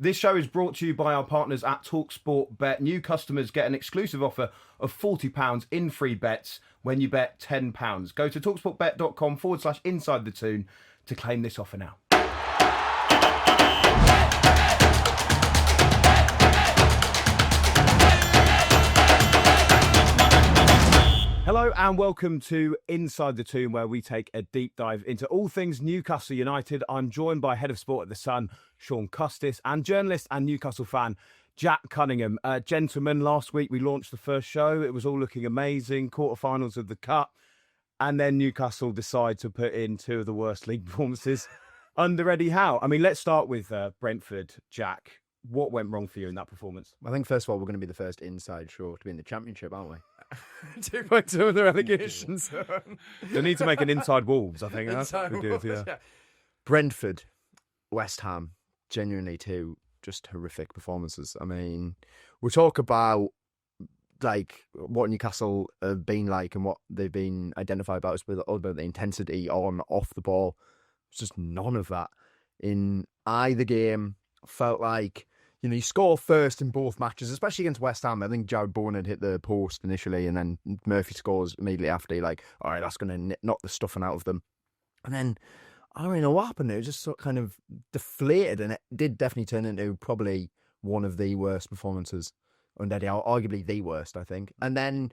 This show is brought to you by our partners at talkSPORT Bet. New customers get an exclusive offer of £40 in free bets when you bet £10. Go to talksportbet.com/inside the Toon to claim this offer now. Hello and welcome to Inside the Toon, where we take a deep dive into all things Newcastle United. I'm joined by Head of Sport at The Sun, Shaun Custis, and journalist and Newcastle fan, Jack Cunningham. Gentlemen, last week we launched the first show. It was all looking amazing, quarterfinals of the Cup, and then Newcastle decide to put in two of the worst league performances under Eddie Howe. I mean, let's start with Brentford, Jack. What went wrong for you in that performance? I think, first of all, we're going to be the first inside show to be in the Championship, aren't we? 2.2 in the relegation zone. They need to make an Inside Wolves, I think. Yeah. Brentford, West Ham, genuinely two just horrific performances. I mean, we talk about like what Newcastle have been like and what they've been identified about the intensity on off the ball. It's just none of that in either game. Felt like, you know, you score first in both matches, especially against West Ham. I think Jared Bowen had hit the post initially, and then Murphy scores immediately after. You're like, all right, that's going to knock the stuffing out of them. And then, I don't really know what happened. It was just sort of kind of deflated, and it did definitely turn into probably one of the worst performances under Eddie Howe, arguably the worst, I think. And then,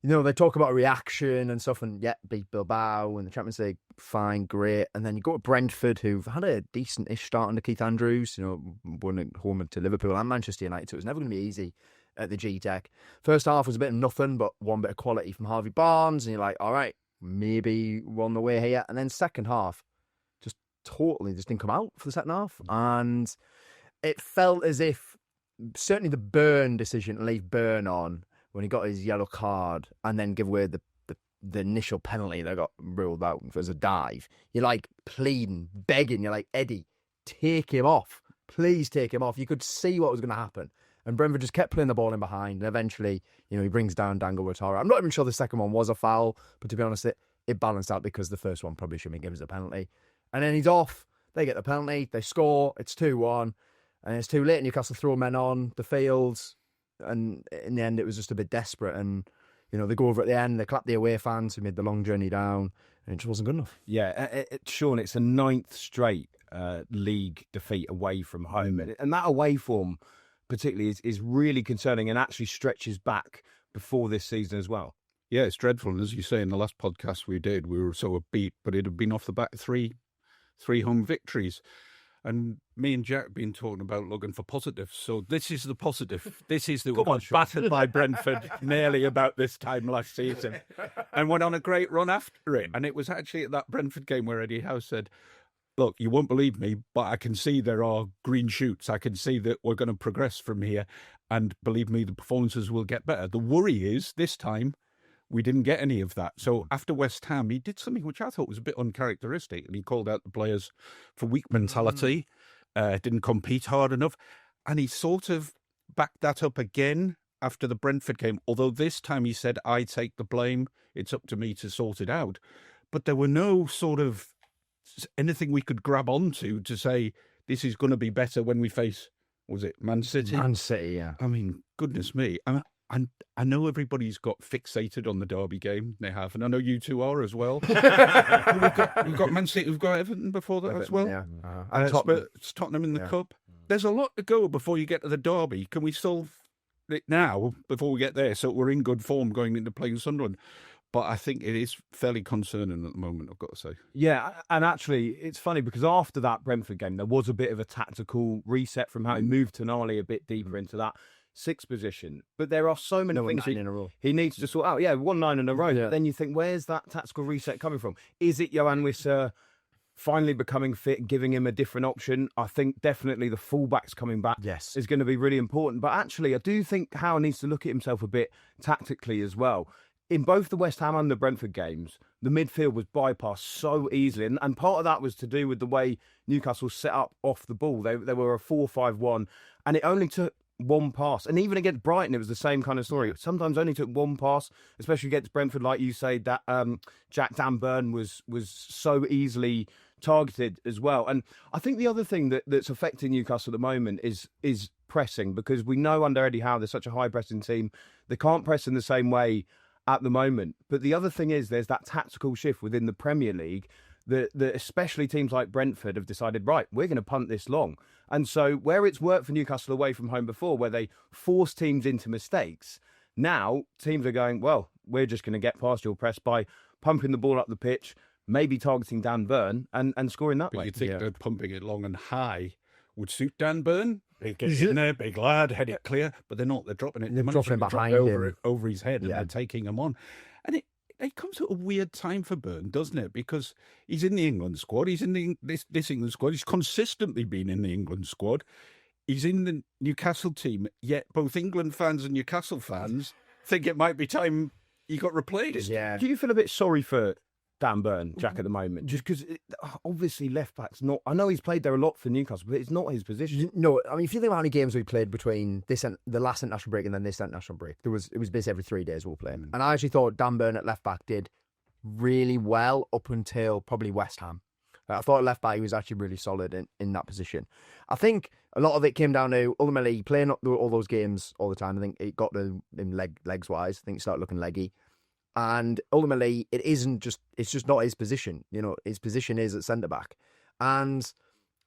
you know, they talk about reaction and stuff, and beat Bilbao in the Champions League, fine, great. And then you go to Brentford, who've had a decent-ish start under Keith Andrews, you know, won at home to Liverpool and Manchester United, so it was never going to be easy at the G-Tech. First half was a bit of nothing, but one bit of quality from Harvey Barnes, and you're like, all right, maybe we're on the way here. And then second half, just totally just didn't come out for the second half. And it felt as if, certainly the Burn decision to leave Burn on, when he got his yellow card and then give away the initial penalty that got ruled out as a dive, you're like pleading, begging, you're like, Eddie, take him off. Please take him off. You could see what was going to happen. And Brentford just kept playing the ball in behind. And eventually, you know, he brings down Dango Ouattara. I'm not even sure the second one was a foul, but to be honest, it balanced out because the first one probably shouldn't be given as a penalty. And then he's off. They get the penalty. They score. It's 2-1. And it's too late. Newcastle throw men on the fields. And in the end, it was just a bit desperate. And, you know, they go over at the end, they clap the away fans who made the long journey down, and it just wasn't good enough. Yeah, Shaun, it's a 9th straight league defeat away from home. And that away form, particularly, is really concerning and actually stretches back before this season as well. Yeah, it's dreadful. And as you say, in the last podcast we did, we were so upbeat, but it had been off the back of three home victories. And me and Jack have been talking about looking for positives. So this is the positive. This is the we got battered by Brentford nearly about this time last season and went on a great run after it. And it was actually at that Brentford game where Eddie Howe said, look, you won't believe me, but I can see there are green shoots. I can see that we're going to progress from here. And believe me, the performances will get better. The worry is this time we didn't get any of that. So after West Ham, he did something which I thought was a bit uncharacteristic, and he called out the players for weak mentality, didn't compete hard enough, and he sort of backed that up again after the Brentford game, although this time he said, I take the blame, it's up to me to sort it out. But there were no sort of anything we could grab onto to say, this is going to be better when we face, was it Man City? Man City, yeah. I mean, goodness me. And I know everybody's got fixated on the derby game. They have, and I know you two are as well. we've got Man City, we've got Everton before that as well. Yeah. And it's Tottenham in the Cup. There's a lot to go before you get to the derby. Can we solve it now before we get there so we're in good form going into playing Sunderland? But I think it is fairly concerning at the moment, I've got to say. Yeah, and actually, it's funny because after that Brentford game, there was a bit of a tactical reset from how he moved Tonali a bit deeper into that 6th position. But there are so many things he needs to sort out. Yeah, 1-9 in a row. Yeah. But then you think, where's that tactical reset coming from? Is it Johan Wissa finally becoming fit, giving him a different option? I think definitely the fullbacks coming back is going to be really important. But actually, I do think Howe needs to look at himself a bit tactically as well. In both the West Ham and the Brentford games, the midfield was bypassed so easily. And part of that was to do with the way Newcastle set up off the ball. They were a 4-5-1, and it only took one pass. And even against Brighton, it was the same kind of story. It sometimes only took one pass, especially against Brentford, like you say, that Jack Dan Burn was so easily targeted as well. And I think the other thing that's affecting Newcastle at the moment is pressing, because we know under Eddie Howe they're such a high pressing team. They can't press in the same way at the moment. But the other thing is there's that tactical shift within the Premier League that especially teams like Brentford have decided, right, we're going to punt this long. And so where it's worked for Newcastle away from home before, where they force teams into mistakes, now teams are going, well, we're just going to get past your press by pumping the ball up the pitch, maybe targeting Dan Burn and scoring that way. You think that pumping it long and high would suit Dan Burn? He gets in there, big lad, head it clear, but they're not. They're dropping it. They're dropping it behind him. over his head, and they're taking him on. And it comes at a weird time for Burn, doesn't it? Because he's in the England squad. He's in this England squad. He's consistently been in the England squad. He's in the Newcastle team, yet both England fans and Newcastle fans think it might be time he got replaced. Yeah. Do you feel a bit sorry for Dan Burn, Jack, at the moment? Just because, obviously, left-back's not... I know he's played there a lot for Newcastle, but it's not his position. No, I mean, if you think about how many games we played between this and the last international break and then this international break, it was basically every 3 days we'll play. And I actually thought Dan Burn at left-back did really well up until probably West Ham. I thought at left-back he was actually really solid in that position. I think a lot of it came down to ultimately playing all those games all the time. I think it got to him legs-wise. I think he started looking leggy. And ultimately, it's just not his position. You know, his position is at centre-back. And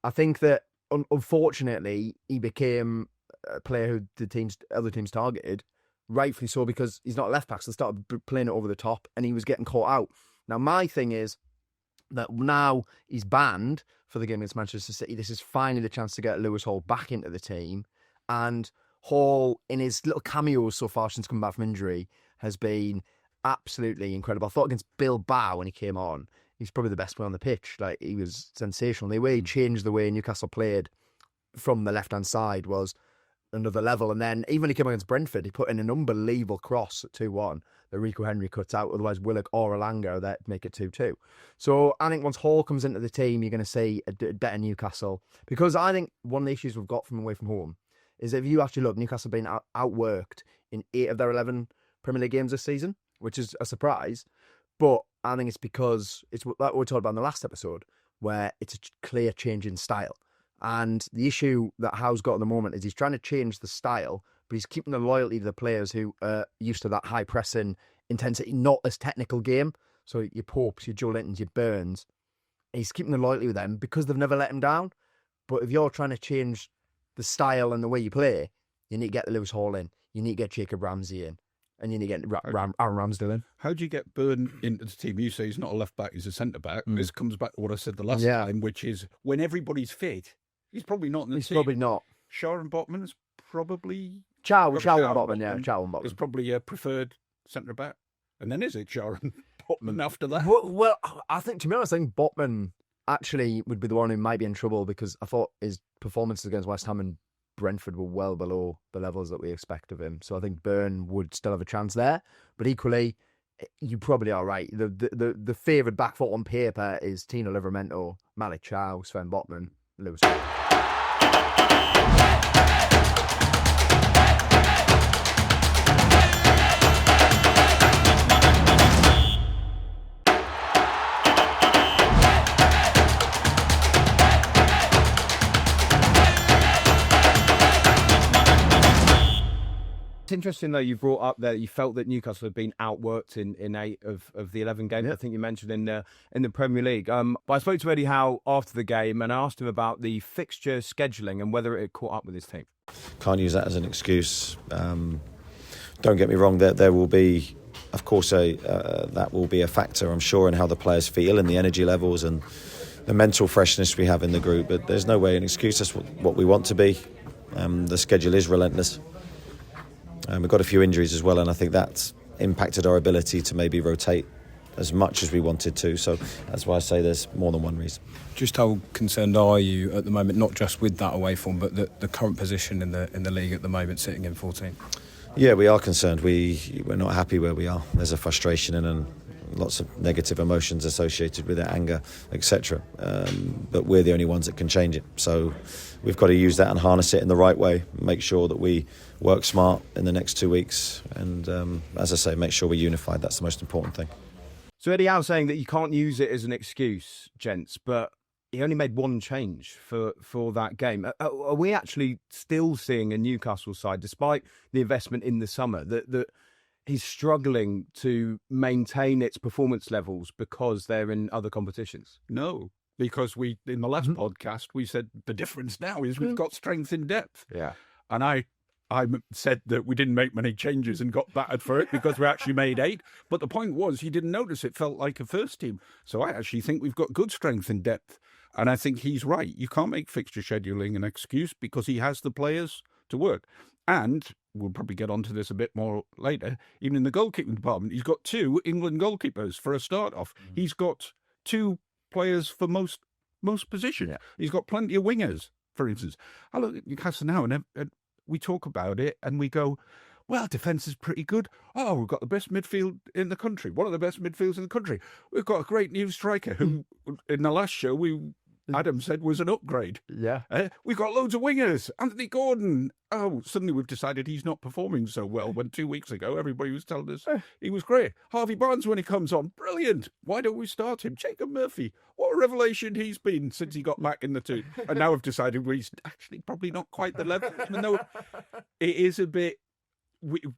I think that, unfortunately, he became a player who other teams targeted, rightfully so, because he's not a left-back, so they started playing it over the top, and he was getting caught out. Now, my thing is that now he's banned for the game against Manchester City. This is finally the chance to get Lewis Hall back into the team. And Hall, in his little cameos so far since coming back from injury, has been absolutely incredible. I thought against Bilbao when he came on, he's probably the best player on the pitch. Like, he was sensational. The way he changed the way Newcastle played from the left-hand side was another level. And then even when he came against Brentford, he put in an unbelievable cross at 2-1 that Rico Henry cuts out. Otherwise, Willock or Elanga that make it 2-2. So I think once Hall comes into the team, you're going to see a better Newcastle. Because I think one of the issues we've got from away from home is if you actually look, Newcastle have been outworked in 8 of their 11 Premier League games this season, which is a surprise. But I think it's because it's like we talked about in the last episode, where it's a clear change in style. And the issue that Howe's got at the moment is he's trying to change the style, but he's keeping the loyalty to the players who are used to that high pressing intensity, not as technical game. So your Popes, your Joe Lintons, your Burns, he's keeping the loyalty with them because they've never let him down. But if you're trying to change the style and the way you play, you need to get the Lewis Hall in, you need to get Jacob Ramsey in, and you need to get Aaron Ramsdale in. How do you get Burn into the team? You say he's not a left back, he's a centre back. This comes back to what I said the last time, which is when everybody's fit, he's probably not in the team. He's probably not. Shaun Botman's probably... Chow and Botman, yeah. Chow and Botman. Is probably a preferred centre back. And then is it Shaun Botman after that? Well, I think, to be honest, I think Botman actually would be the one who might be in trouble, because I thought his performances against West Ham and Brentford were well below the levels that we expect of him. So I think Burn would still have a chance there. But equally, you probably are right. The favoured back foot on paper is Tino Livramento, Malik Chow, Sven Botman, Lewis. It's interesting, though, you brought up that you felt that Newcastle had been outworked in 8 of the 11 games. I think you mentioned in the Premier League. But I spoke to Eddie Howe after the game and I asked him about the fixture scheduling and whether it had caught up with his team. Can't use that as an excuse. Don't get me wrong, there will be, of course, that will be a factor, I'm sure, in how the players feel and the energy levels and the mental freshness we have in the group. But there's no way an excuse. That's what we want to be. The schedule is relentless. We've got a few injuries as well, and I think that's impacted our ability to maybe rotate as much as we wanted to. So that's why I say there's more than one reason. Just how concerned are you at the moment, not just with that away form, but the current position in the league at the moment, sitting in 14? Yeah, we are concerned. We're not happy where we are. There's a frustration and lots of negative emotions associated with it, anger, etc. But we're the only ones that can change it. So we've got to use that and harness it in the right way. Make sure that we work smart in the next 2 weeks. And as I say, make sure we're unified. That's the most important thing. So Eddie Howe saying that you can't use it as an excuse, gents, but he only made one change for that game. Are we actually still seeing a Newcastle side, despite the investment in the summer, that he's struggling to maintain its performance levels because they're in other competitions? No, because in the last podcast, we said the difference now is we've got strength in depth. Yeah. And I said that we didn't make many changes and got battered for it because we actually made 8. But the point was, he didn't notice it felt like a first team. So I actually think we've got good strength in depth. And I think he's right. You can't make fixture scheduling an excuse because he has the players to work. And we'll probably get onto this a bit more later. Even in the goalkeeping department, he's got 2 England goalkeepers for a start off. He's got 2 players for most positions. Yeah. He's got plenty of wingers, for instance. I look at Newcastle now and we talk about it and we go, well, defence is pretty good. Oh, we've got the best midfield in the country. One of the best midfields in the country. We've got a great new striker who, in the last show, Adam said was an upgrade. Yeah. We've got loads of wingers. Anthony Gordon. Oh, suddenly we've decided he's not performing so well when 2 weeks ago everybody was telling us he was great. Harvey Barnes when he comes on, brilliant. Why don't we start him? Jacob Murphy. What a revelation he's been since he got back in the Toon. And now we've decided he's actually probably not quite the level, even though it is a bit...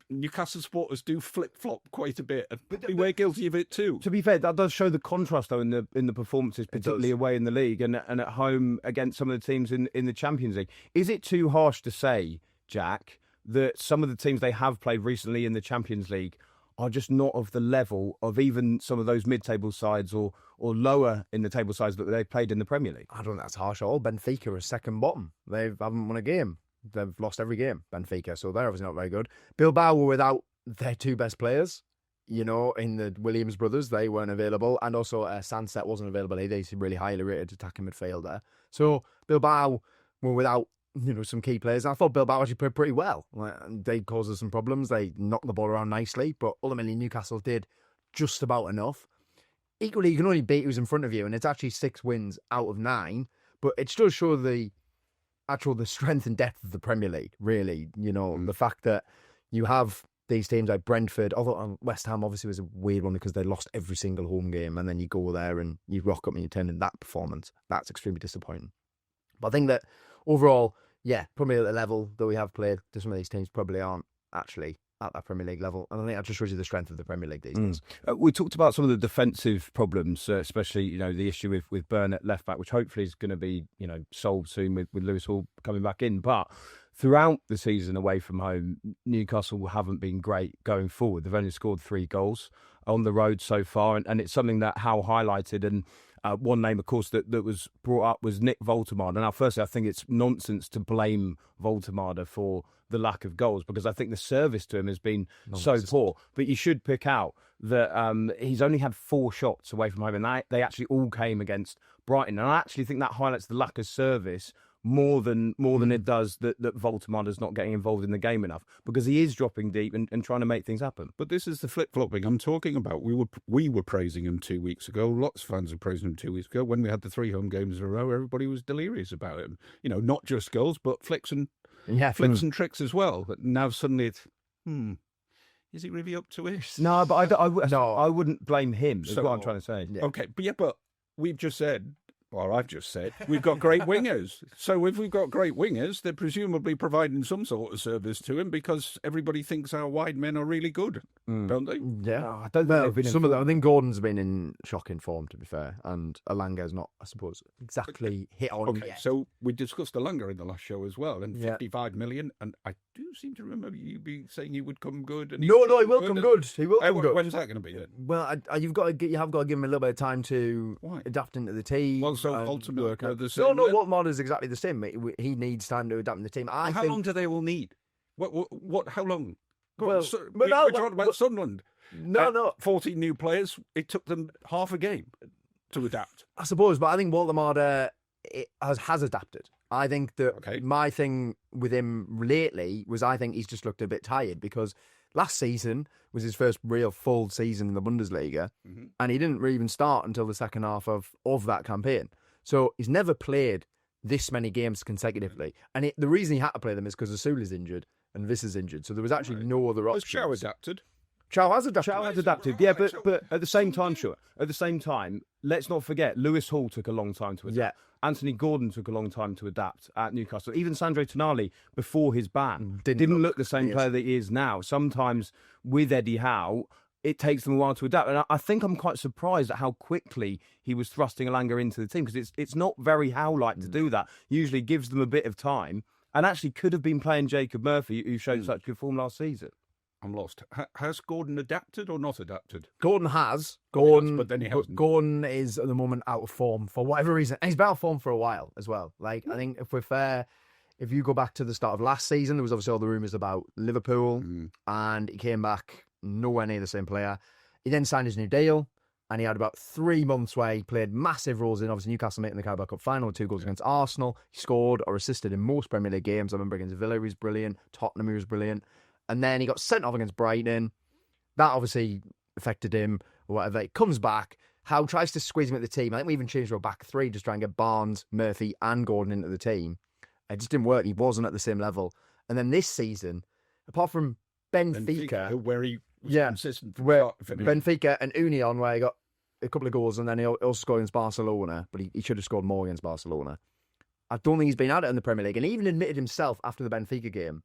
Newcastle supporters do flip-flop quite a bit, and we're guilty of it too. To be fair, that does show the contrast, though, in the performances, particularly away in the league and at home against some of the teams in the Champions League. Is it too harsh to say, Jack, that some of the teams they have played recently in the Champions League are just not of the level of even some of those mid-table sides or lower in the table sides that they've played in the Premier League? I don't think that's harsh at all. Benfica are second bottom. They haven't won a game. They've lost every game, Benfica, so they're obviously not very good. Bilbao were without their 2 best players, in the Williams brothers. They weren't available, and also Sunset wasn't available either. He's a really highly rated attacking midfielder. So Bilbao were without some key players. And I thought Bilbao actually played pretty well. They caused us some problems. They knocked the ball around nicely, but ultimately Newcastle did just about enough. Equally, you can only beat who's in front of you, and it's actually 6 wins out of 9, but it does show the strength and depth of the Premier League, really. The fact that you have these teams like Brentford, although West Ham obviously was a weird one because they lost every single home game, and then you go there and you rock up and you turn in that performance. That's extremely disappointing. But I think that overall, probably at the level that we have played, some of these teams probably aren't actually at that Premier League level. And I think that just shows you the strength of the Premier League these days. We talked about some of the defensive problems, especially, the issue with Burnett left back, which hopefully is going to be, solved soon with Lewis Hall coming back in. But throughout the season away from home, Newcastle haven't been great going forward. They've only scored 3 goals on the road so far. And it's something that Howe highlighted. And one name, of course, that was brought up was Nick Woltemade. Now, firstly, I think it's nonsense to blame Woltemade for the lack of goals, because I think the service to him has been so poor. But you should pick out that he's only had 4 shots away from home, and they actually all came against Brighton. And I actually think that highlights the lack of service more than it does that Woltemade is not getting involved in the game enough, because he is dropping deep and trying to make things happen. But this is the flip-flopping I'm talking about. We were praising him 2 weeks ago. Lots of fans were praising him 2 weeks ago. When we had the 3 home games in a row, everybody was delirious about him. Not just goals, but flicks and tricks as well. But now suddenly it's, is he really up to it? No, but I wouldn't blame him, is what I'm trying to say. Yeah. Okay, but we've just said, or I've just said, we've got great wingers. So if we've got great wingers, they're presumably providing some sort of service to him, because everybody thinks our wide men are really good, don't they? Yeah. No, I don't think some of them. I think Gordon's been in shocking form, to be fair, and Alanga's not, I suppose, exactly hit on yet. So we discussed Alanga in the last show as well, and 55 million, and I do seem to remember you saying he would come good. And No, he will come good. He will come good. When's that going to be then? Well, you have got to give him a little bit of time to adapt into the team. Well, so ultimately, the same. No, Woltemade is exactly the same. He needs time to adapt in the team. How long do they all need? What? How long? We're talking about Sunderland. No. 14 new players. It took them half a game to adapt. I suppose, but I think Woltemade has adapted. I think that my thing with him lately was I think he's just looked a bit tired, because last season was his first real full season in the Bundesliga, and he didn't even start until the second half of that campaign. So he's never played this many games consecutively. And the reason he had to play them is because Asuli's injured and Viss is injured. So there was actually no other option. Shaun adapted. Howe has adapted. Shaun has adapted, yeah, but at the same time, sure. At the same time, let's not forget, Lewis Hall took a long time to adapt. Yeah. Anthony Gordon took a long time to adapt at Newcastle. Even Sandro Tonali, before his ban, didn't look the same player that he is now. Sometimes with Eddie Howe, it takes them a while to adapt. And I think I'm quite surprised at how quickly he was thrusting Elanga into the team, because it's not very Howe-like to do that. Usually gives them a bit of time, and actually could have been playing Jacob Murphy, who showed such good form last season. I'm lost. Has Gordon adapted or not adapted? Gordon has. But then he hasn't. Gordon is at the moment out of form for whatever reason. And he's been out of form for a while as well. Like, I think if we're fair, if you go back to the start of last season, there was obviously all the rumours about Liverpool, and he came back nowhere near the same player. He then signed his new deal, and he had about 3 months where he played massive roles in, obviously, Newcastle making the Carabao Cup final with 2 goals against Arsenal. He scored or assisted in most Premier League games. I remember against Villa, he was brilliant. Tottenham, he was brilliant. And then he got sent off against Brighton. That obviously affected him or whatever. He comes back. Howe tries to squeeze him at the team. I think we even changed to a back 3 to try and get Barnes, Murphy and Gordon into the team. It just didn't work. He wasn't at the same level. And then this season, apart from Benfica where he was consistent from where start to finish. Benfica and Union, where he got a couple of goals, and then he also scored against Barcelona, but he should have scored more against Barcelona. I don't think he's been at it in the Premier League. And he even admitted himself after the Benfica game,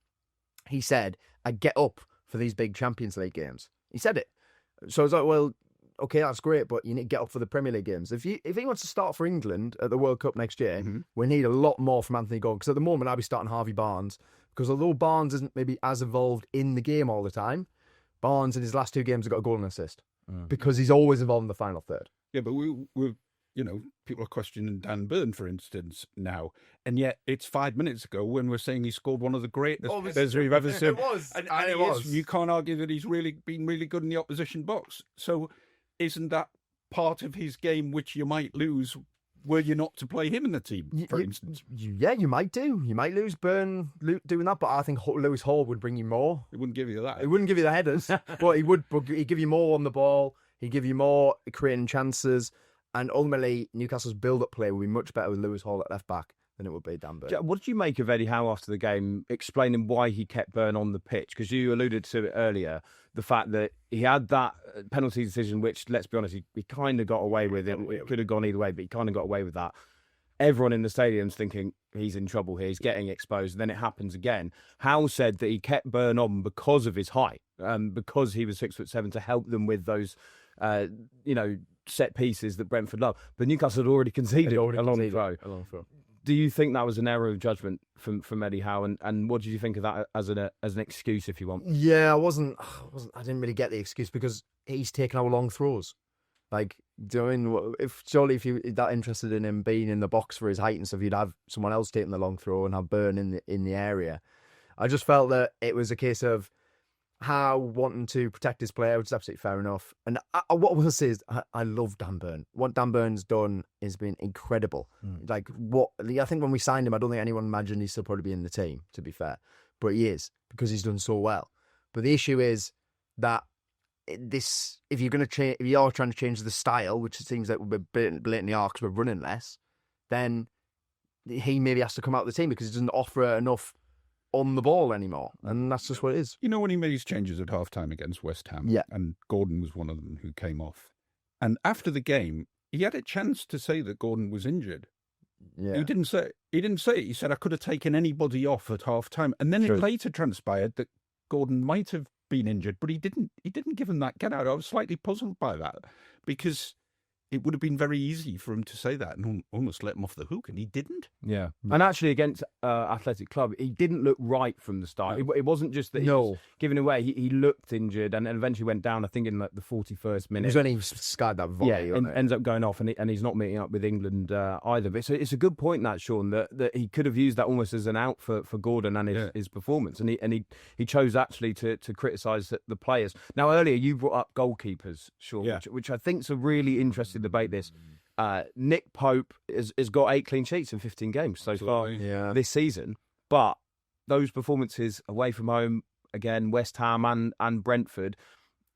he said, I get up for these big Champions League games. He said it. So I was like, well, okay, that's great, but you need to get up for the Premier League games. If he wants to start for England at the World Cup next year, we need a lot more from Anthony Gordon. Because at the moment, I'll be starting Harvey Barnes. Because although Barnes isn't maybe as involved in the game all the time, Barnes in his last 2 games has got a goal and assist. Because he's always involved in the final third. Yeah, but we're people are questioning Dan Burn, for instance, now. And yet it's 5 minutes ago when we're saying he scored one of the greatest headers we've ever seen. It was. And it was. You can't argue that he's really been really good in the opposition box. So isn't that part of his game which you might lose were you not to play him in the team, for instance? Yeah, you might do. You might lose Burn doing that, but I think Lewis Hall would bring you more. It wouldn't give you that. It wouldn't give you the headers, but he'd give you more on the ball. He'd give you more creating chances. And ultimately, Newcastle's build-up play will be much better with Lewis Hall at left-back than it would be Dan Burn. What did you make of Eddie Howe after the game, explaining why he kept Burn on the pitch? Because you alluded to it earlier, the fact that he had that penalty decision, which, let's be honest, he kind of got away with it. It could have gone either way, but he kind of got away with that. Everyone in the stadium's thinking he's in trouble here, he's getting exposed, and then it happens again. Howe said that he kept Burn on because of his height, because he was 6'7", to help them with those, set pieces that Brentford love. But Newcastle had already conceded a long throw. Do you think that was an error of judgment from Eddie Howe? And what did you think of that as an excuse, if you want? Yeah, I didn't really get the excuse because he's taken our long throws. Like, if you're that interested in him being in the box for his height and stuff, you'd have someone else taking the long throw and have Burn in the area. I just felt that it was a case of Howe wanting to protect his player, which is absolutely fair enough. And what I will say is, I love Dan Burn. What Dan Burn's done has been incredible. I think when we signed him, I don't think anyone imagined he'd still probably be in the team, to be fair. But he is, because he's done so well. But the issue is that if you are trying to change the style, which it seems like we're blatantly are because we're running less, then he maybe has to come out of the team because he doesn't offer enough on the ball anymore, and that's just what it is. You know, when he made his changes at half-time against West Ham, and Gordon was one of them who came off, and after the game, he had a chance to say that Gordon was injured. Yeah. He didn't say it. He said, I could have taken anybody off at half-time, and then it later transpired that Gordon might have been injured, but he didn't give him that get-out. I was slightly puzzled by that, because it would have been very easy for him to say that and almost let him off the hook, and he didn't. Yeah. And actually, against Athletic Club, he didn't look right from the start. It wasn't just that he was giving away. He looked injured and eventually went down, I think, in the 41st minute. It was when he scarred that volley. Yeah, and ends up going off, and he's not meeting up with England either. But it's a good point, that, Shaun, that he could have used that almost as an out for Gordon and his performance. And he chose actually to criticise the players. Now, earlier, you brought up goalkeepers, Shaun, which I think is a really interesting debate. This Nick Pope has got 8 clean sheets in 15 games so far this season, but those performances away from home, again, West Ham and Brentford,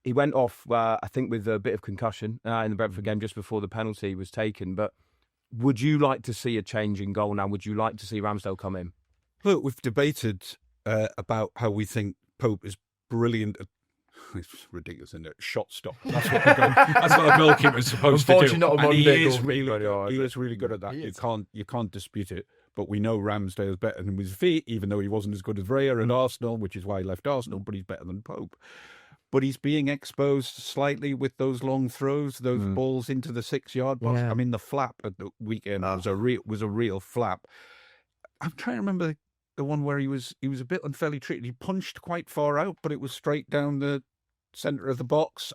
he went off I think with a bit of concussion in the Brentford game just before the penalty was taken. But would you like to see a change in goal now? Would you like to see Ramsdale come in? Look, we've debated about how we think Pope is brilliant at it's ridiculous, isn't it? Shot stop. That's what a goalkeeper's supposed to do. Unfortunately, not a modern day He goalkeeper. is really good at that. You can't dispute it. But we know Ramsdale's better than his feet, even though he wasn't as good as Raya at Arsenal, which is why he left Arsenal. But he's better than Pope. But he's being exposed slightly with those long throws, those balls into the 6-yard box. Yeah. I mean, the flap at the weekend was a real flap. I'm trying to remember the one where he was a bit unfairly treated. He punched quite far out, but it was straight down the centre of the box.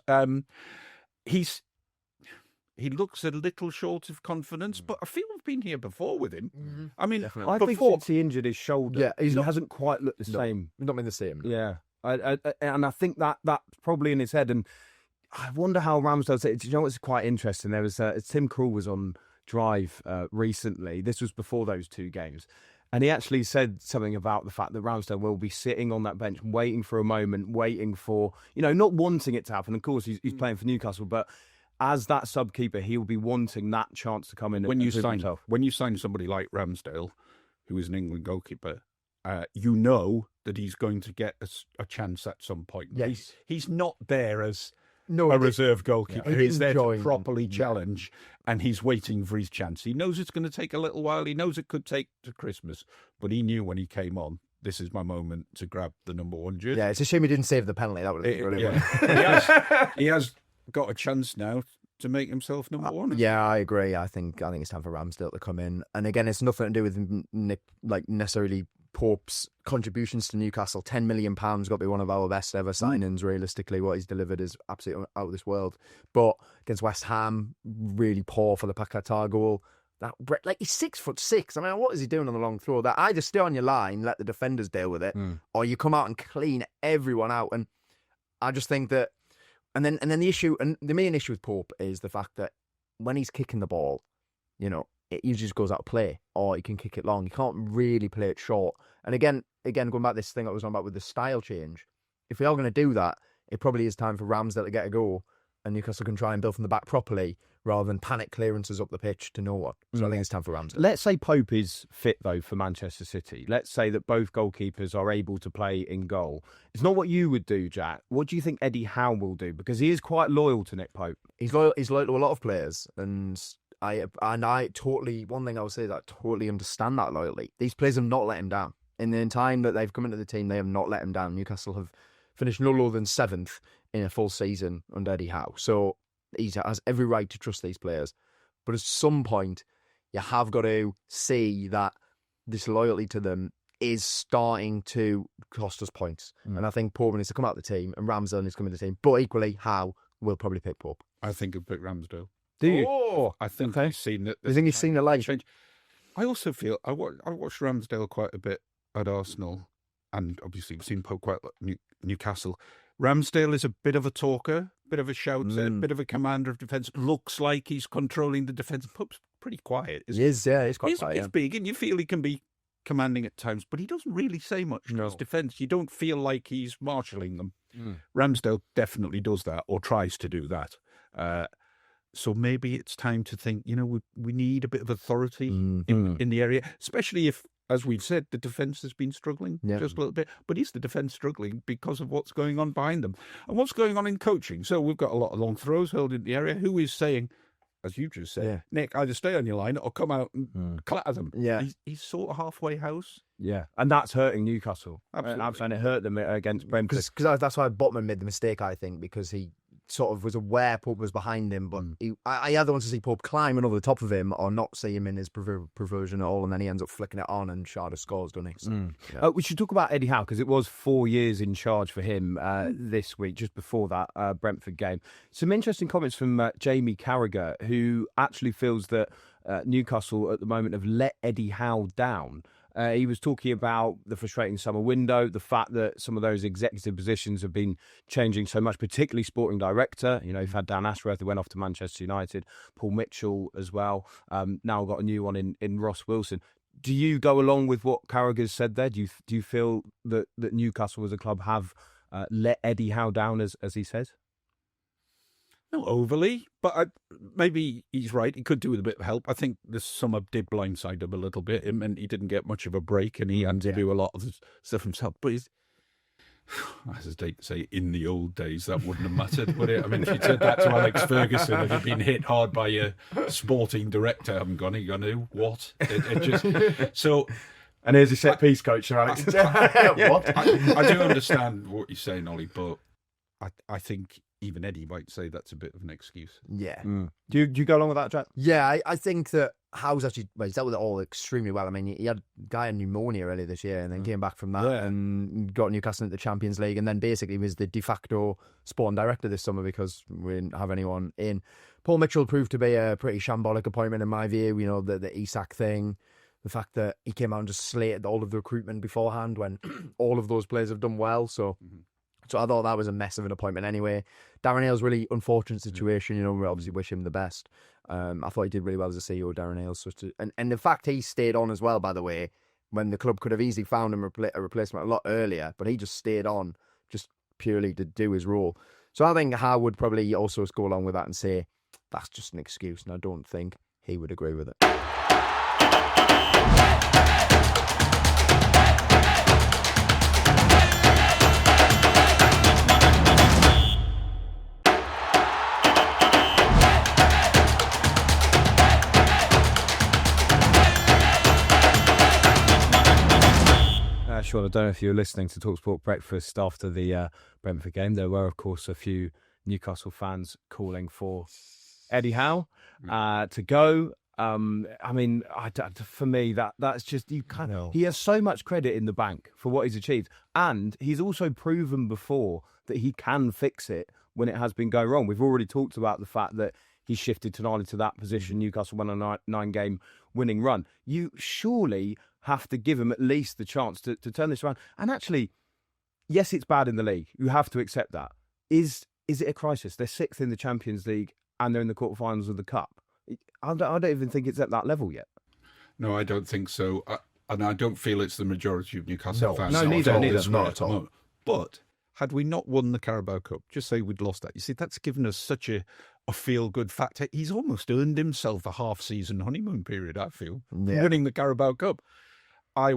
He looks a little short of confidence, but I feel we've been here before with him. I mean, I think since he injured his shoulder, he hasn't quite looked the same. Not been the same. Yeah. And I think that's probably in his head. And I wonder how Ramsdale said. You know what's quite interesting? There was Tim Krul was on Drive recently. This was before those 2 games. And he actually said something about the fact that Ramsdale will be sitting on that bench, waiting for a moment, waiting for, not wanting it to happen. Of course, he's playing for Newcastle, but as that sub-keeper, he'll be wanting that chance to come in when you sign somebody like Ramsdale, who is an England goalkeeper, you know that he's going to get a chance at some point. Yes. He's not there as a reserve goalkeeper. He's there to properly challenge, and he's waiting for his chance. He knows it's going to take a little while. He knows it could take to Christmas, but he knew when he came on, this is my moment to grab the number 1 jersey. Yeah, it's a shame he didn't save the penalty. That would have been brilliant. He has got a chance now to make himself number 1. Yeah, I agree. I think it's time for Ramsdale to come in. And again, it's nothing to do with necessarily Pope's contributions to Newcastle. £10 million got to be one of our best ever signings. Realistically, what he's delivered is absolutely out of this world. But against West Ham, really poor for the Paquetá goal. He's 6'6". I mean, what is he doing on the long throw? That either stay on your line, let the defenders deal with it, or you come out and clean everyone out. And I just think that. And then the issue, and the main issue with Pope is the fact that when he's kicking the ball, it usually just goes out of play, or he can kick it long. You can't really play it short. And again, going back to this thing I was on about with the style change, if we are going to do that, it probably is time for Ramsdale to get a go, and Newcastle can try and build from the back properly rather than panic clearances up the pitch to no one. So I think it's time for Ramsdale. Let's say Pope is fit, though, for Manchester City. Let's say that both goalkeepers are able to play in goal. It's not what you would do, Jack. What do you think Eddie Howe will do? Because he is quite loyal to Nick Pope. He's loyal to a lot of players, and I totally, one thing I would say is I totally understand that loyalty. These players have not let him down. In the time that they've come into the team, they have not let him down. Newcastle have finished no lower than 7th in a full season under Eddie Howe. So he has every right to trust these players. But at some point, you have got to see that this loyalty to them is starting to cost us points. And I think Pope needs to come out of the team, and Ramsdale needs to come into the team. But equally, Howe will probably pick Pope. I think he'll pick Ramsdale. Do you? Oh, I think he's seen it. You think he's seen the light? Change. I also feel I watched Ramsdale quite a bit at Arsenal, and obviously we've seen Pope quite a lot at Newcastle. Ramsdale is a bit of a talker, bit of a shouter, bit of a commander of defence. Looks like he's controlling the defence. Pope's pretty quiet. He is, yeah, he's quite quiet. He's big, and you feel he can be commanding at times, but he doesn't really say much to his defence. You don't feel like he's marshalling them. Ramsdale definitely does that, or tries to do that. So maybe it's time to think, we need a bit of authority in the area, especially if, as we've said, the defence has been struggling just a little bit. But is the defence struggling because of what's going on behind them? And what's going on in coaching? So we've got a lot of long throws held in the area. Who is saying, as you just said, Nick, either stay on your line or come out and clatter them? Yeah. He's sort of halfway house. Yeah, and that's hurting Newcastle. Absolutely. And it hurt them against Brentford. Because that's why Botman made the mistake, I think, because he sort of was aware Pope was behind him, but I either want to see Pope climbing over the top of him or not see him in his perversion at all, and then he ends up flicking it on and Shaun scores, doesn't he? So, we should talk about Eddie Howe, because it was 4 years in charge for him this week, just before that Brentford game. Some interesting comments from Jamie Carragher, who actually feels that Newcastle at the moment have let Eddie Howe down. He was talking about the frustrating summer window, the fact that some of those executive positions have been changing so much, particularly sporting director. You've had Dan Ashworth, who went off to Manchester United, Paul Mitchell as well. Now got a new one in Ross Wilson. Do you go along with what Carragher's said there? Do you feel that Newcastle as a club have let Eddie Howe down, as he says? Not overly, but maybe he's right. He could do with a bit of help. I think the summer did blindside him a little bit. It meant he didn't get much of a break, and he had to do a lot of the stuff himself. But I hesitate to say in the old days that wouldn't have mattered, would it? I mean, if you said that to Alex Ferguson, if he'd been hit hard by a sporting director, I haven't gone, he gone, who? What? It just so. And here's a set piece coach, Sir Alex. What? I do understand what you're saying, Ollie, but I think even Eddie might say that's a bit of an excuse. Yeah. Do you go along with that, Jack? Yeah, I think that Howe's actually, he's dealt with it all extremely well. I mean, he had a guy had pneumonia earlier this year and then came back from that and got Newcastle into the Champions League, and then basically was the de facto sporting director this summer because we didn't have anyone in. Paul Mitchell proved to be a pretty shambolic appointment in my view. You know, the Isak thing, the fact that he came out and just slated all of the recruitment beforehand when all of those players have done well. So I thought that was a mess of an appointment anyway. Darren Hale's really unfortunate situation. You know, we obviously wish him the best. I thought he did really well as a CEO, Darren Hale. And the fact he stayed on as well, by the way, when the club could have easily found him a replacement a lot earlier, but he just stayed on just purely to do his role. So I think Howe would probably also go along with that and say, that's just an excuse. And I don't think he would agree with it. Shaun, I don't know if you were listening to talkSPORT Breakfast after the Brentford game. There were, of course, a few Newcastle fans calling for Eddie Howe to go. I mean, for me, that's just, you can't. He has so much credit in the bank for what he's achieved, and he's also proven before that he can fix it when it has been going wrong. We've already talked about the fact that he shifted Tonali to that position. Newcastle won a 9-game winning run. You surely have to give him at least the chance to turn this around. And actually, yes, it's bad in the league. You have to accept that. Is it a crisis? They're 6th in the Champions League and they're in the quarterfinals of the Cup. I don't even think it's at that level yet. No, I don't think so. And I don't feel it's the majority of Newcastle fans. No, neither. Not at all. But had we not won the Carabao Cup, just say we'd lost that. You see, that's given us such a feel-good factor. He's almost earned himself a half-season honeymoon period, I feel, winning the Carabao Cup. I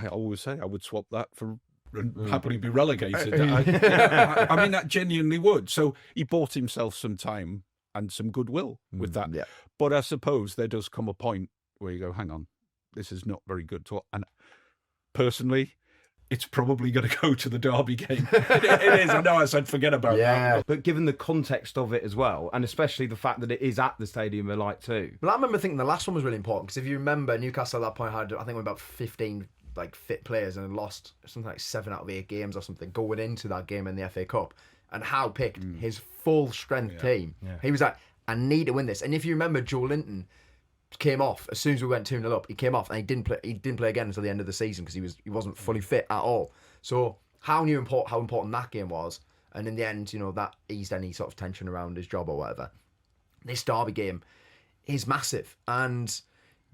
always say I would swap that for happily be relegated. I mean, that genuinely would. So he bought himself some time and some goodwill with that. Yeah. But I suppose there does come a point where you go, hang on, this is not very good. And personally, it's probably going to go to the derby game. It is. I know I said forget about that. But given the context of it as well, and especially the fact that it is at the Stadium of Light too. Well, I remember thinking the last one was really important because if you remember, Newcastle at that point had, I think, about 15 fit players and lost something like 7 out of 8 games or something going into that game in the FA Cup. And Howe picked his full strength team. Yeah. He was like, I need to win this. And if you remember, Joe Linton came off as soon as we went 2-0 up. He came off and he didn't play again until the end of the season because he wasn't fully fit at all. So Howe knew how important that game was, and in the end, you know, that eased any sort of tension around his job or whatever. This derby game is massive, and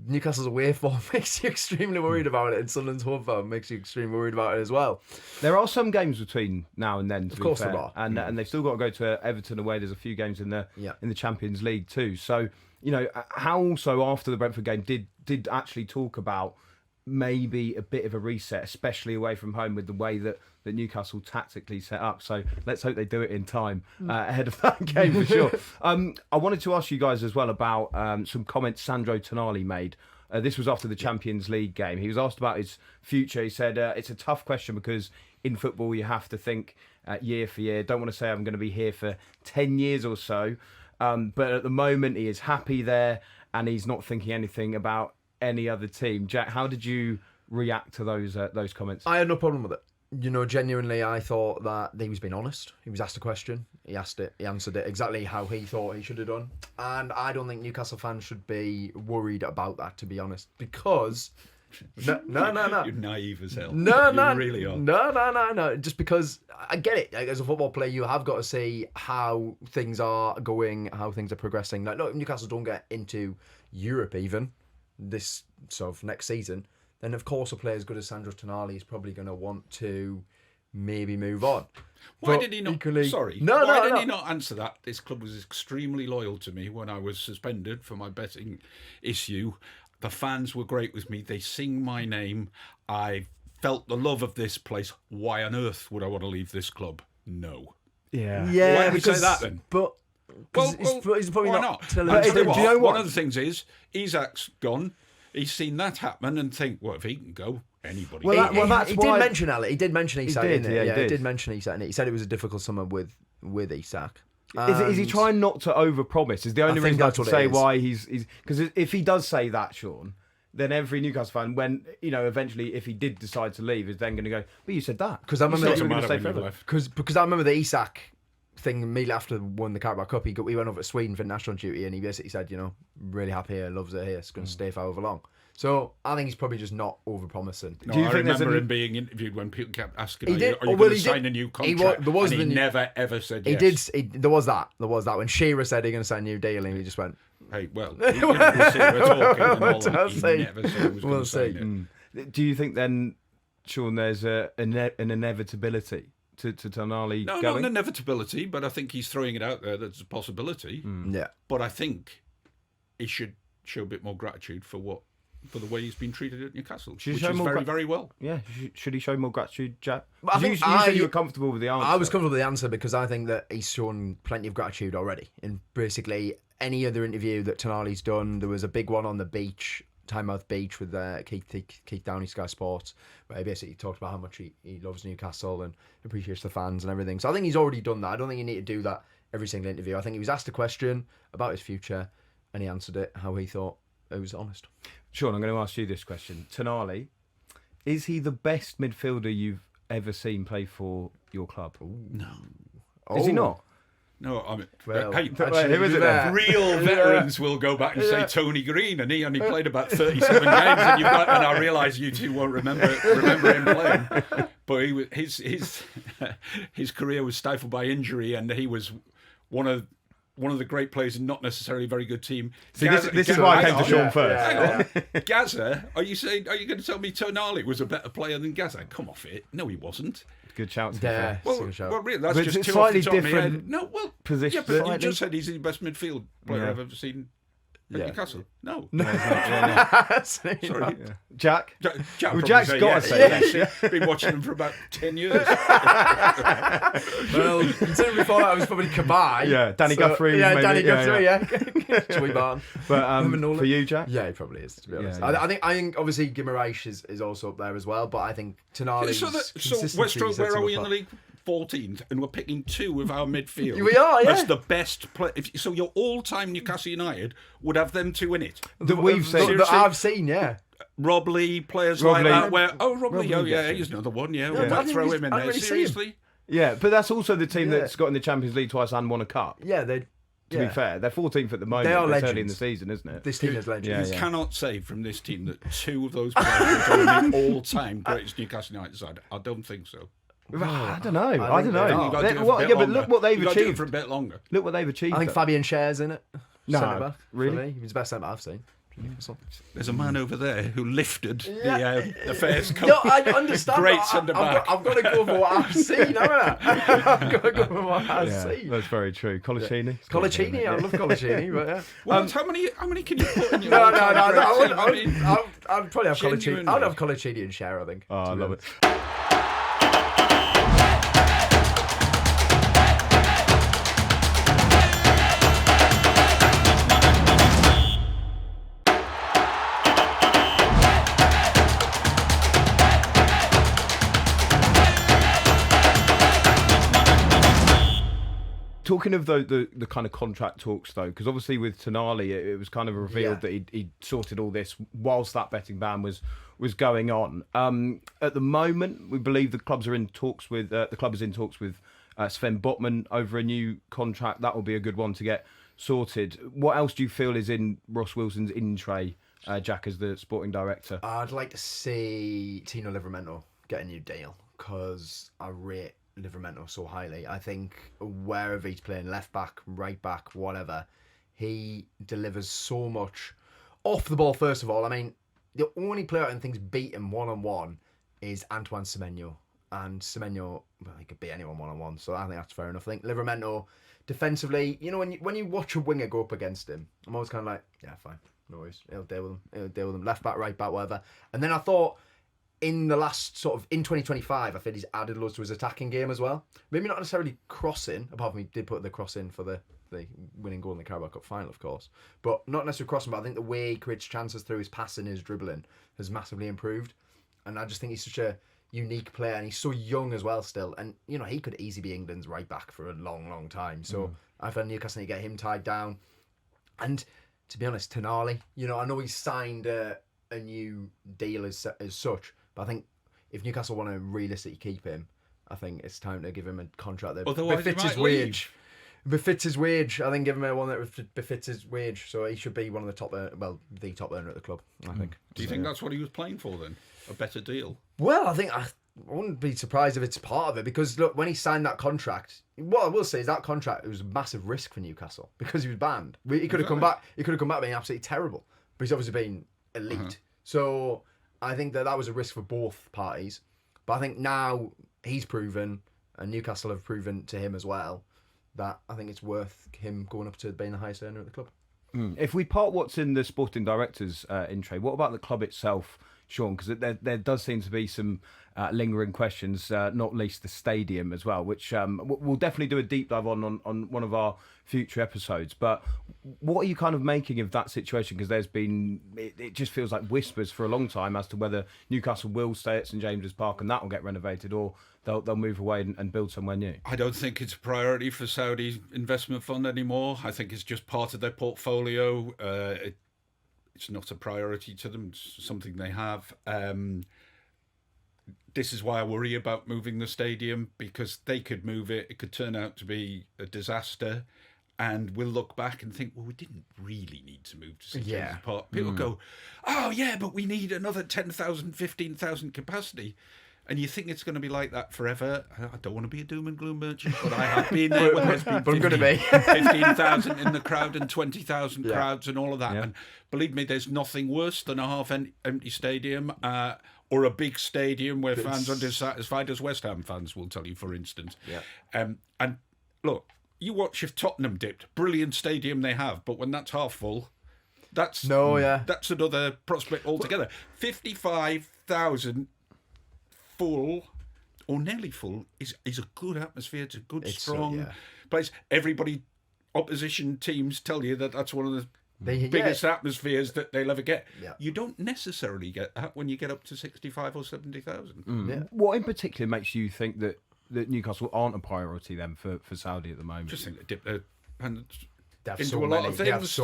Newcastle's away form makes you extremely worried about it, and Sunderland's home form makes you extremely worried about it as well. There are some games between now and then, to of course be fair. There are. And they've still got to go to Everton away. There's a few games in the Champions League too. So, you know, Howe also after the Brentford game did actually talk about maybe a bit of a reset, especially away from home with the way that Newcastle tactically set up. So let's hope they do it in time ahead of that game for sure. I wanted to ask you guys as well about some comments Sandro Tonali made. This was after the Champions League game. He was asked about his future. He said, it's a tough question because in football you have to think year for year. Don't want to say I'm going to be here for 10 years or so. But at the moment he is happy there and he's not thinking anything about any other team. Jack, how did you react to those comments? I had no problem with it. You know, genuinely, I thought that he was being honest. He was asked a question. He asked it. He answered it exactly how he thought he should have done. And I don't think Newcastle fans should be worried about that, to be honest, because no. You're naive as hell. No. You really are. No. Just because I get it. Like, as a football player, you have got to see how things are going, how things are progressing. Like, look, if Newcastle don't get into Europe even this sort of next season, then of course a player as good as Sandro Tonali is probably going to want to maybe move on. Why did he not? Equally, sorry. Why did he not answer that? This club was extremely loyal to me when I was suspended for my betting issue. The fans were great with me. They sing my name. I felt the love of this place, why on earth would I want to leave this club? No. Yeah. Why do we say that then? But he's probably why not. not? telling But us do to- you know what? One of the things is, Isak's gone. He's seen that happen and think, well, if he can go, anybody Well, can. that- that's he why- did mention Isak. He did mention Isak. did, didn't yeah, he he did. did mention Isak. And he said it was a difficult summer with Isak. Is he trying not to overpromise? Is the only I think reason I that's can what it say is. why he's because if he does say that, Shaun, then every Newcastle fan, when eventually if he did decide to leave, is then going to go, "But you said that." Because I remember Doesn't you were gonna matter stay when you forever. left. because I remember the Isak thing immediately after won the Carabao Cup. He went over to Sweden for national duty, and he basically said, really happy here, loves it here, it's going to stay for however long. So I think he's probably just not overpromising. No, Do you I think there's remember any- him being interviewed when people kept asking, He are did- you well, going he to did- sign a new he contract? there was and he the new- never, ever said He yes. did. There was that. When Shearer said he's going to sign a new deal, and he just went, Hey, well, we'll see. We're talking and all that. We'll He see. never said he was going We'll to sign see. it. Do you think then, Shaun, there's an inevitability to Tonali No, not going? an inevitability, but I think he's throwing it out there that it's a possibility. yeah. But I think he should show a bit more gratitude for the way he's been treated at Newcastle, Should he which show is more very, gra- very well. Yeah, should he show more gratitude, Jack? But I think you said you were comfortable with the answer. I was comfortable with the answer because I think that he's shown plenty of gratitude already. In basically any other interview that Tonali's done, there was a big one on the beach, Tynemouth Beach, with Keith Downey, Sky Sports, where he basically talked about how much he loves Newcastle and appreciates the fans and everything. So I think he's already done that. I don't think you need to do that every single interview. I think he was asked a question about his future and he answered it how he thought it was honest. Shaun, I'm going to ask you this question. Tonali, is he the best midfielder you've ever seen play for your club? No. Is he not? No, I mean, Well, hey, actually, who is it then? real veterans will go back and say Tony Green, and he only played about 37 games, and I realise you two won't remember him playing. But his career was stifled by injury, and he was one of the great players in not necessarily a very good team. See, this is why I came to Shaun first. Hang on. Gaza, are you going to tell me Tonali was a better player than Gaza? Come off it. No, he wasn't. Good shout. To be Yeah. fair. Well, really, that's But just it's two slightly off the top of my different head. No, well, position. yeah, but you Slightly. just said he's the best midfield player Yeah. I've ever seen at Newcastle. No. Sorry. Sorry. Jack? Jack Well, probably Jack's say got to yes. say Yes. Been watching him for about 10 years. Well, considering before that, it was probably Kabay. Yeah, Danny Guthrie, Yeah, maybe. Danny Yeah, Guthrie, yeah. Joey Barn. But Nolan. for you, Jack? Yeah, he probably is, to be honest. Yeah, yeah. I think obviously Guimaraes is also up there as well, but I think Tonali's so consistency Westrow, sets where him are we in apart. the league? 14th, and we're picking two of our midfield. We are, yeah. That's the best play. So your all-time Newcastle United would have them two in it. That we've seen. That Seriously? I've seen, yeah. Rob Lee, players Rob like Lee. that. Rob Lee, oh yeah, gets he's another one. Yeah, No, we I might think throw he's- him in I there. really see him. Seriously. Yeah, but that's also the team Yeah. that's got in the Champions League twice and won a cup. Yeah, To be fair, they're 14th at the moment. They are It's early in the legends. season, isn't it? this team is legends. You cannot say from this team that two of those players are going to be all-time greatest Newcastle United side. I don't think so. I don't know. I think don't they are. know. You've got to do it for a Well, bit yeah, but longer. look what they've You've got to do it achieved. for a bit longer. Look what they've achieved. I think though. Fabian Schär's in it. No, Centre-back, really? for me. He's the best centre I've seen. There's a man over there who lifted the Affairs Cup. No, I understand. Great but centre-back. I've got to go for what I've seen, haven't I? I've got to go for what I've Yeah, seen. that's very true. Colaccini. Colaccini, I love Colaccini, but yeah. Well, how many can you put in your No, all-time great team? I mean, I'd probably have Colaccini. Genuinely. I'd have Colaccini and Schär, I think. Oh, I to be love honest. it. Talking of the kind of contract talks though, because obviously with Tonali it was kind of revealed that he'd sorted all this whilst that betting ban was going on. At the moment, we believe the club is in talks with Sven Botman over a new contract. That will be a good one to get sorted. What else do you feel is in Ross Wilson's in tray, Jack, as the sporting director? I'd like to see Tino Livramento get a new deal because I rate Livramento so highly. I think wherever he's playing, left back, right back, whatever, he delivers so much off the ball. First of all, I mean, the only player I think beat him one-on-one is Antoine Semenyo, and Semenyo, well, he could beat anyone one-on-one, so I think that's fair enough. I think Livramento defensively, you know, when you watch a winger go up against him, I'm always kind of like, yeah, fine, no worries, he'll deal with them. Left back, right back, whatever. And then I thought in the last in 2025, I think he's added loads to his attacking game as well. Maybe not necessarily crossing, apart from he did put the cross in for the winning goal in the Carabao Cup final, of course. But not necessarily crossing, but I think the way he creates chances through his passing, his dribbling has massively improved. And I just think he's such a unique player, and he's so young as well still. And, he could easily be England's right back for a long, long time. So I felt Newcastle need to get him tied down. And to be honest, Tonali, I know he's signed a new deal as such, but I think if Newcastle want to realistically keep him, I think it's time to give him a contract that befits his wage. Befits his wage. I think give him one that befits his wage. So he should be one of the top, the top earner at the club, I think. Do you think that's what he was playing for then? A better deal? Well, I think I wouldn't be surprised if it's part of it, because look, when he signed that contract, what I will say is that contract, it was a massive risk for Newcastle because he was banned. He could have come back. He could have come back being absolutely terrible, but he's obviously been elite. So I think that was a risk for both parties. But I think now he's proven, and Newcastle have proven to him as well, that I think it's worth him going up to being the highest earner at the club. If we part what's in the sporting director's intro, what about the club itself, Shaun? Because there does seem to be some lingering questions, not least the stadium as well, which we'll definitely do a deep dive on one of our future episodes. But what are you kind of making of that situation? Because there's been, it just feels like whispers for a long time as to whether Newcastle will stay at St James's Park and that will get renovated, or they'll move away and build somewhere new. I don't think it's a priority for Saudi investment fund anymore. I think it's just part of their portfolio. It's not a priority to them. It's something they have. This is why I worry about moving the stadium, because they could move it. It could turn out to be a disaster. And we'll look back and think, well, we didn't really need to move to St James's Park. People go, oh, yeah, but we need another 10,000, 15,000 capacity. And you think it's going to be like that forever. I don't want to be a doom and gloom merchant, but I have been there when there's been 15,000 in the crowd and 20,000 crowds and all of that. Yeah. And believe me, there's nothing worse than a half-empty stadium or a big stadium where fans are dissatisfied, as West Ham fans will tell you, for instance. Yeah. And look, you watch if Tottenham dipped. Brilliant stadium they have, but when that's half full, that's another prospect altogether. 55,000 full or nearly full is a good atmosphere. It's a good, strong place. Everybody, opposition teams tell you that's one of the biggest atmospheres that they'll ever get. Yeah. You don't necessarily get that when you get up to 65 or 70,000. Yeah. What in particular makes you think that Newcastle aren't a priority then for Saudi at the moment? Just think they dip their hands into a lot of things,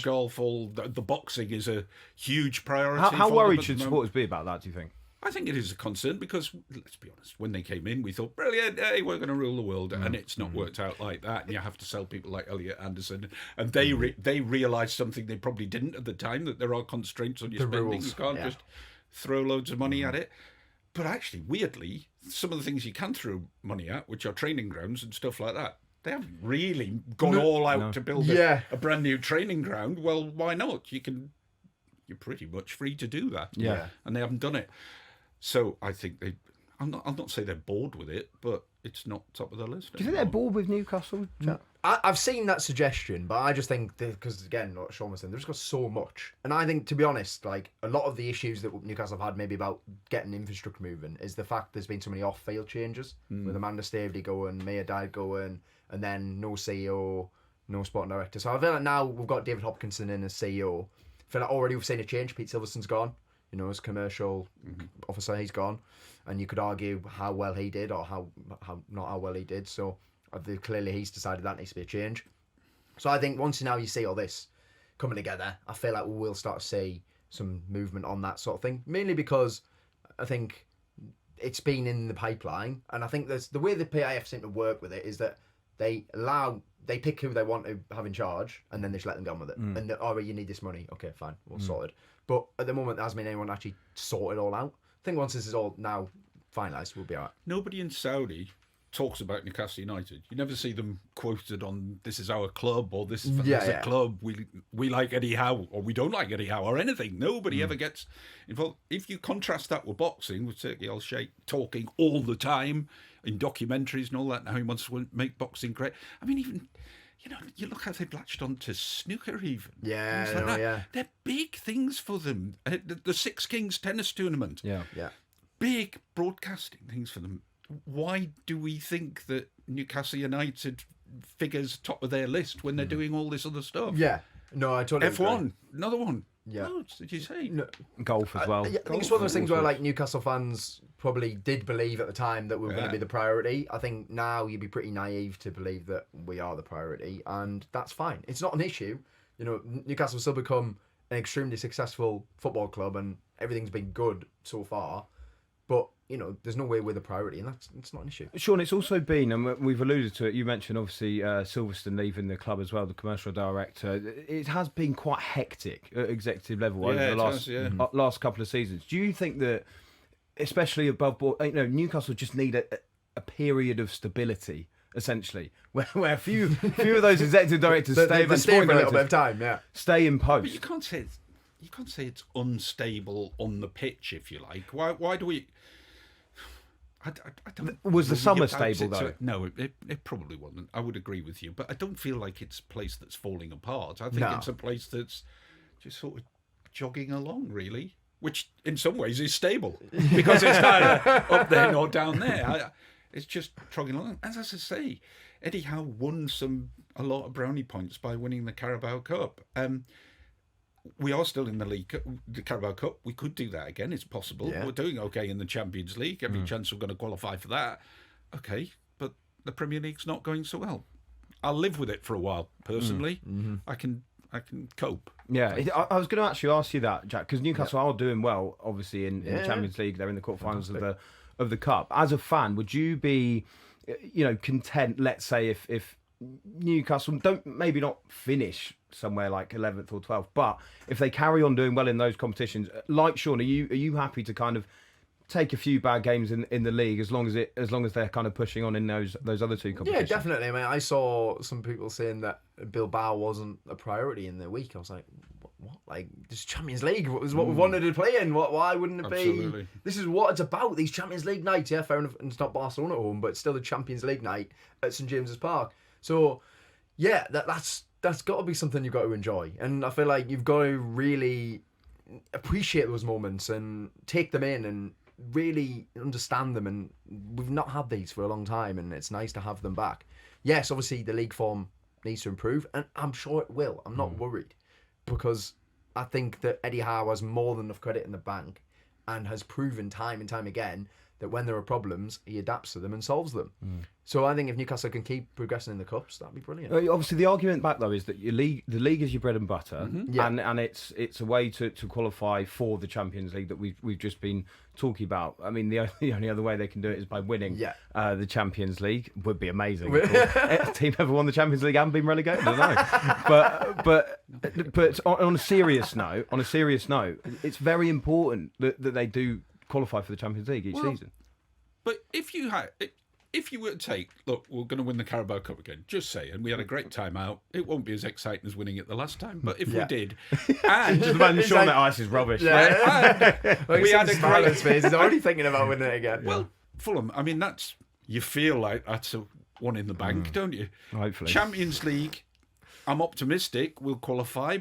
golf, the boxing is a huge priority. How worried should supporters be about that, do you think? I think it is a concern because, let's be honest, when they came in, we thought, brilliant, hey, we're going to rule the world, and it's not worked out like that. And you have to sell people like Elliot Anderson, and they realised something they probably didn't at the time, that there are constraints on your spending. Rules. You can't just throw loads of money at it. But actually, weirdly, some of the things you can throw money at, which are training grounds and stuff like that, they haven't really gone all out to build a brand new training ground. Well, why not? You're pretty much free to do that. Yeah. And they haven't done it. So I think I'll not say they're bored with it, but it's not top of the list. Do you think they're bored with Newcastle? I've seen that suggestion, but I just think, because again, what Shaun was saying, they've just got so much. And I think, to be honest, like a lot of the issues that Newcastle have had maybe about getting infrastructure moving is the fact there's been so many off-field changes, with Amanda Staveley going, Mia Dye going, and then no CEO, no sporting director. So I feel like now we've got David Hopkinson in as CEO. I feel like already we've seen a change. Pete Silverson's gone. As commercial officer, he's gone, and you could argue how well he did or how not how well he did. So clearly he's decided that needs to be a change. So I think once now you see all this coming together, I feel like we will start to see some movement on that sort of thing. Mainly because I think it's been in the pipeline, and I think there's the way the PIF seem to work with it is that they pick who they want to have in charge, and then they just let them go on with it. And you need this money, okay, fine, we'll sort it. But at the moment, there hasn't been anyone actually sort it all out. I think once this is all now finalised, we'll be all right. Nobody in Saudi talks about Newcastle United. You never see them quoted on "this is our club" or "this is a club we like Eddie Howe" or "we don't like Eddie Howe" or anything. Nobody ever gets involved. If you contrast that with boxing, with Turkey Al-Sheikh talking all the time in documentaries and all that, now he wants to make boxing great. I mean, even you look how they've latched on to snooker even. Yeah, They're big things for them. The Six Kings tennis tournament. Yeah. big broadcasting things for them. Why do we think that Newcastle United figures top of their list when they're doing all this other stuff? Yeah. No, I totally F1, agree. another one. Yeah. Loads, did you say? No, Golf as well. I think it's one of those things where like Newcastle fans probably did believe at the time that we were going to be the priority. I think now you'd be pretty naive to believe that we are the priority, and that's fine. It's not an issue. You know, Newcastle still become an extremely successful football club, and everything's been good so far. But you know, there's no way we're the priority, and it's not an issue. Shaun, it's also been, and we've alluded to it, you mentioned obviously Silverstone leaving the club as well, the commercial director. It has been quite hectic at executive level over the last couple of seasons. Do you think that, especially above board, you know, Newcastle just need a period of stability, essentially, where a few of those executive directors stay for a little bit of time, stay in post? But you can't say it's unstable on the pitch, if you like. Why do we? I don't. Was the summer stable though? No, it probably wasn't. I would agree with you, but I don't feel like it's a place that's falling apart. I think it's a place that's just sort of jogging along, really, which in some ways is stable because it's neither up there nor down there. It's just trogging along. As I say, Eddie Howe won a lot of brownie points by winning the Carabao Cup. We are still in the league, the Carabao Cup. We could do that again. It's possible. Yeah. We're doing okay in the Champions League. Every chance we're going to qualify for that. Okay, but the Premier League's not going so well. I'll live with it for a while, personally. I can cope. Yeah, I was going to actually ask you that, Jack, because Newcastle are doing well, obviously, in the Champions League. They're in the quarterfinals of the Cup. As a fan, would you be, you know, content, let's say, if Newcastle don't maybe not finish somewhere like 11th or 12th, but if they carry on doing well in those competitions, like Shaun, are you happy to kind of take a few bad games in the league as long as they're kind of pushing on in those other two competitions? Yeah, definitely. I mean, I saw some people saying that Bilbao wasn't a priority in the week. I was like, what? Like, this Champions League was what we wanted to play in. Why wouldn't it be? This is what it's about. These Champions League nights. Yeah, fair enough. It's not Barcelona at home, but it's still a Champions League night at St James's Park. So, yeah, that's got to be something you've got to enjoy. And I feel like you've got to really appreciate those moments and take them in and really understand them. And we've not had these for a long time, and it's nice to have them back. Yes, obviously the league form needs to improve, and I'm sure it will. I'm not worried, because I think that Eddie Howe has more than enough credit in the bank and has proven time and time again that when there are problems, he adapts to them and solves them. So I think if Newcastle can keep progressing in the Cups, that'd be brilliant. Obviously, the argument back, though, is that the league is your bread and butter, and it's a way to qualify for the Champions League that we've just been talking about. I mean, the only other way they can do it is by winning the Champions League. Would be amazing. If a team ever won the Champions League and been relegated, I don't know. But on a serious note, it's very important that they do qualify for the Champions League each season. But if you were to take, look, we're going to win the Carabao Cup again, just say, and we had a great time out. It won't be as exciting as winning it the last time, but if we did, and just imagine Shaun, that ice is rubbish. We had a great space. He's already thinking about winning it again. Well, Fulham, I mean, you feel like that's a one in the bank, don't you? Hopefully. Champions League, I'm optimistic we'll qualify,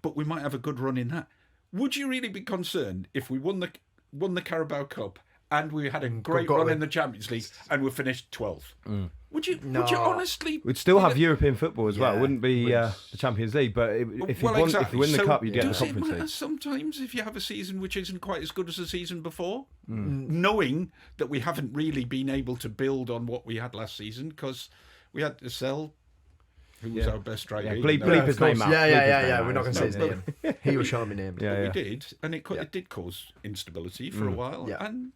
but we might have a good run in that. Would you really be concerned if we won the Carabao Cup and we had a great run in the Champions League and we finished 12th? Would you honestly? We'd still have European football as well. It wouldn't be the Champions League, but if you win the Cup, you get the Conference League. Sometimes if you have a season which isn't quite as good as the season before, knowing that we haven't really been able to build on what we had last season because we had to sell. Who was our best striker? Bleep his name out. Yeah. We're not going to say his name. He was sharply named. We did, and it did cause instability for a while. Yeah. And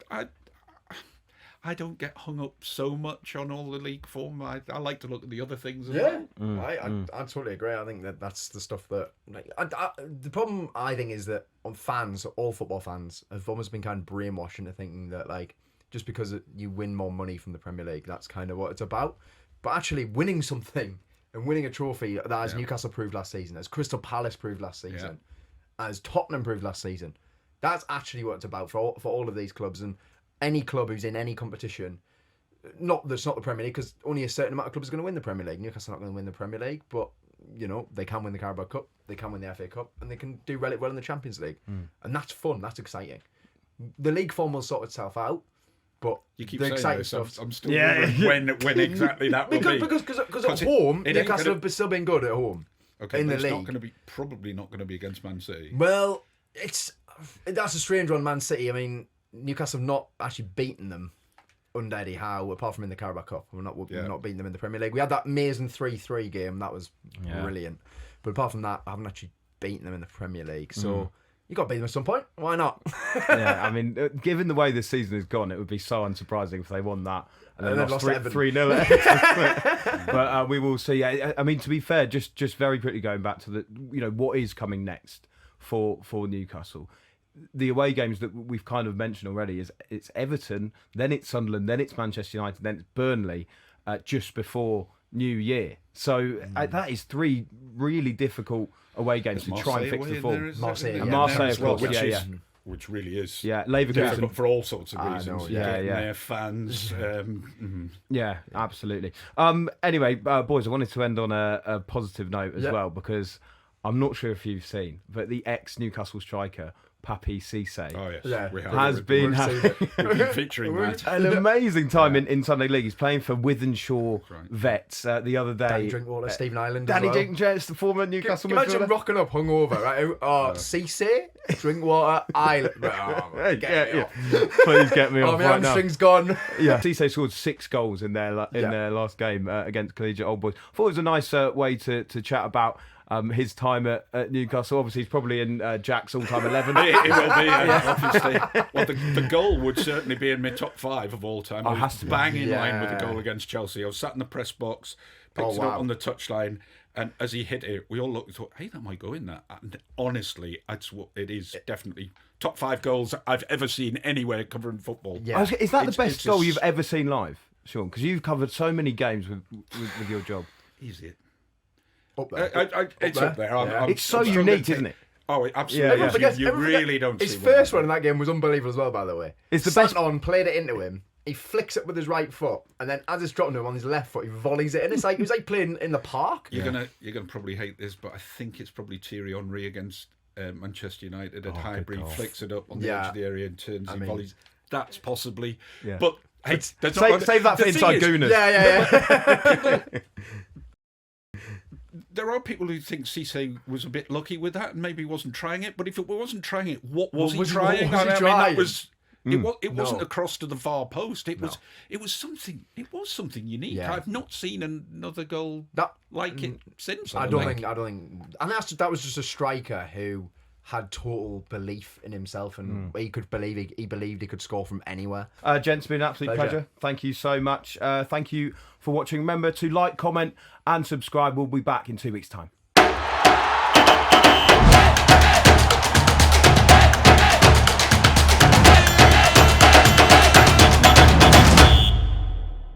I don't get hung up so much on all the league form. I like to look at the other things as well. I totally agree. I think that's the stuff that... the problem, I think, is that on fans, all football fans, have almost been kind of brainwashed into thinking that, like, just because you win more money from the Premier League, that's kind of what it's about. But actually winning something... and winning a trophy that, as Newcastle proved last season, as Crystal Palace proved last season, as Tottenham proved last season, that's actually what it's about for all of these clubs. And any club who's in any competition, that's not the Premier League, because only a certain amount of clubs are going to win the Premier League. Newcastle are not going to win the Premier League, but you know they can win the Carabao Cup, they can win the FA Cup, and they can do really well in the Champions League, and that's fun, that's exciting. the league form will sort itself out. But You keep the saying exciting this. stuff. I'm still wondering when exactly that will be. Because at home, Newcastle have still been good at home. Okay, in but the it's league. probably not going to be against Man City. Well, that's a strange one, Man City. I mean, Newcastle have not actually beaten them under Eddie Howe, apart from in the Carabao Cup. We're not beating them in the Premier League. We had that amazing 3-3 game. That was brilliant. But apart from that, I haven't actually beaten them in the Premier League. So you got to beat them at some point. Why not? Yeah, I mean, given the way this season has gone, it would be so unsurprising if they won that and then lost 3-0. But we will see. I mean, to be fair, just very quickly going back to what is coming next for Newcastle. The away games that we've kind of mentioned already it's Everton, then it's Sunderland, then it's Manchester United, then it's Burnley just before New Year. So that is 3 really difficult away games to try and fix the form. Marseille, of course, which really is Leverkusen for all sorts of reasons. Their fans. Yeah, absolutely. Anyway, boys, I wanted to end on a positive note as well, because I'm not sure if you've seen, but the ex-Newcastle striker Papi Cisse has been featuring that. An amazing time in Sunday League. He's playing for Wythenshawe Vets the other day. Danny Drinkwater, Stephen Ireland. Danny Drinkwater, the former Newcastle midfielder. Imagine rocking up hungover, right? Cisse, Drinkwater, Ireland. Please get me off my right now. hamstring's gone. Yeah, Cisse scored 6 goals in their last game against Collegiate Old Boys. I thought it was a nice way to chat about his time at Newcastle. Obviously, he's probably in Jack's all-time 11. It will be, obviously. Well, the goal would certainly be in my top 5 of all time. It was bang in line with the goal against Chelsea. I was sat in the press box, picked it up on the touchline, and as he hit it, we all looked and thought, hey, that might go in that. And honestly, it is definitely top 5 goals I've ever seen anywhere covering football. Yeah. Is that the best goal you've ever seen live, Shaun? Because you've covered so many games with your job. Easy. Up there. It's up there. It's so unique, isn't it? Oh, absolutely. Yeah. You really don't His see first one in that game was unbelievable as well, by the way. It's the best. On, played it into him. He flicks it with his right foot, and then as it's dropping to him on his left foot, he volleys it in. It was like playing in the park. You're gonna probably hate this, but I think it's probably Thierry Henry against Manchester United at Highbury. Flicks it up on the edge of the area and turns and volleys. That's possibly. Yeah. But hey, save that for Inside Gooners. Yeah. There are people who think Cisse was a bit lucky with that and maybe wasn't trying it. But if it wasn't trying it, what was he trying? It wasn't across to the far post. It was something. It was something unique. Yeah. I've not seen another goal like it since. I don't think. And that was just a striker who had total belief in himself, and he could believe he believed he could score from anywhere. Gents, it's been an absolute pleasure. Thank you so much. Thank you for watching. Remember to like, comment, and subscribe. We'll be back in 2 weeks' time.